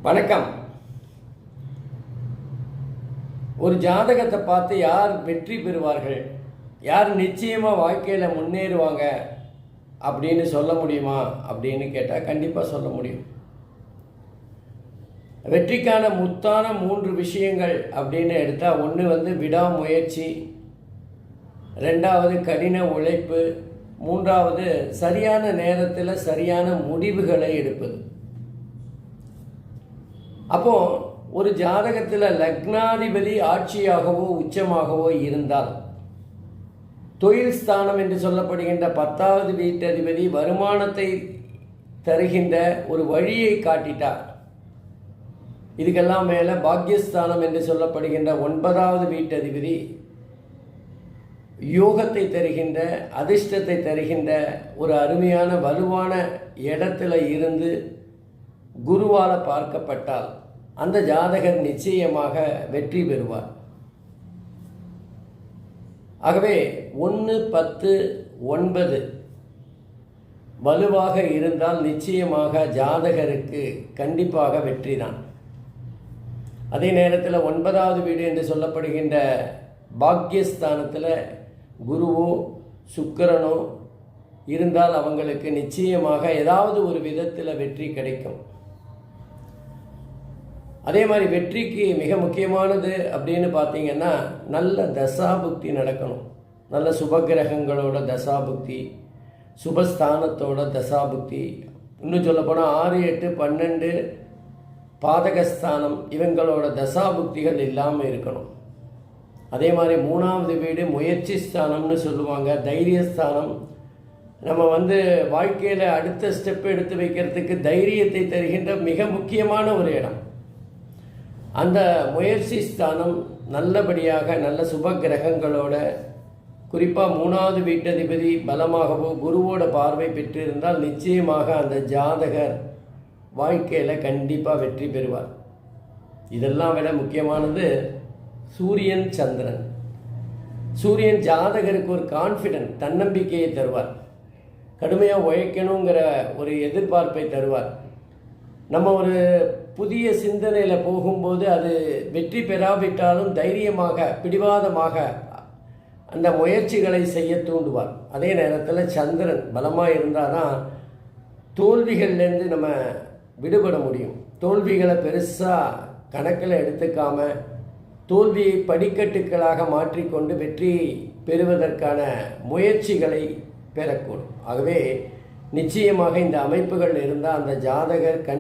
வணக்கம். ஒரு ஜாதகத்தை பார்த்து யார் வெற்றி பெறுவார்கள், யார் நிச்சயமாக வாழ்க்கையில் முன்னேறுவாங்க அப்படின்னு சொல்ல முடியுமா அப்படின்னு கேட்டால் கண்டிப்பாக சொல்ல முடியும். வெற்றிக்கான முத்தான 3 விஷயங்கள் அப்படின்னு எடுத்தால், ஒன்று விடாமுயற்சி, 2வது கடின உழைப்பு, 3வது சரியான நேரத்தில் சரியான முடிவுகளை எடுப்பது. அப்போது ஒரு ஜாதகத்தில் லக்னாதிபதி ஆட்சியாகவோ உச்சமாகவோ இருந்தால், தொழில் ஸ்தானம் என்று சொல்லப்படுகின்ற 10வது வீட்டதிபதி வருமானத்தை தருகின்ற ஒரு வழியை காட்டிட்டார். இதுக்கெல்லாம் மேலே பாக்யஸ்தானம் என்று சொல்லப்படுகின்ற 9வது வீட்டதிபதி யோகத்தை தருகின்ற, அதிர்ஷ்டத்தை தருகின்ற ஒரு அருமையான வலுவான இடத்துல இருந்து குருவால் பார்க்கப்பட்டால் அந்த ஜாதகர் நிச்சயமாக வெற்றி பெறுவார். ஆகவே 1, 10, 9 வலுவாக இருந்தால் நிச்சயமாக ஜாதகருக்கு கண்டிப்பாக வெற்றி தான். அதே நேரத்தில் 9வது வீடு என்று சொல்லப்படுகின்ற பாக்யஸ்தானத்தில் குருவோ சுக்கிரனோ இருந்தால் அவங்களுக்கு நிச்சயமாக ஏதாவது ஒரு விதத்தில் வெற்றி கிடைக்கும். அதே மாதிரி வெற்றிக்கு மிக முக்கியமானது அப்படின்னு பார்த்தீங்கன்னா, நல்ல தசாபுக்தி நடக்கணும். நல்ல சுபகிரகங்களோட தசாபுக்தி, சுபஸ்தானத்தோட தசாபுக்தி, இன்னும் சொல்லப்போனால் 6, 8, 12 பாதகஸ்தானம் இவங்களோட தசாபுக்திகள் இல்லாமல் இருக்கணும். அதே மாதிரி 3வது வீடு முயற்சி ஸ்தானம்னு சொல்லுவாங்க, தைரியஸ்தானம். நம்ம வாழ்க்கையில் அடுத்த ஸ்டெப் எடுத்து வைக்கிறதுக்கு தைரியத்தை தருகின்ற மிக முக்கியமான ஒரு இடம். அந்த முயற்சி ஸ்தானம் நல்லபடியாக நல்ல சுப கிரகங்களோட, குறிப்பாக 3வது வீட்டதிபதி பலமாகவோ குருவோட பார்வை பெற்றிருந்தால் நிச்சயமாக அந்த ஜாதகர் வாழ்க்கையில் கண்டிப்பாக வெற்றி பெறுவார். இதெல்லாம் விட முக்கியமானது சூரியன், சந்திரன். சூரியன் ஜாதகருக்கு ஒரு கான்ஃபிடென்ட், தன்னம்பிக்கையை தருவார். கடுமையாக உழைக்கணுங்கிற ஒரு எதிர்பார்ப்பை தருவார். நம்ம ஒரு புதிய சிந்தனையில் போகும்போது அது வெற்றி பெறாவிட்டாலும் தைரியமாக, பிடிவாதமாக அந்த முயற்சிகளை செய்ய தூண்டுவார். அதே நேரத்தில் சந்திரன் பலமாக இருந்தால் தான் தோல்விகள்லேருந்து நம்ம விடுபட முடியும். தோல்விகளை பெருசாக கணக்கில் எடுத்துக்காமல் தோல்வியை படிக்கட்டுகளாக மாற்றிக்கொண்டு வெற்றி பெறுவதற்கான முயற்சிகளை பெறக்கூடும். ஆகவே நிச்சயமாக இந்த அமைப்புகள் இருந்தால் அந்த ஜாதகர்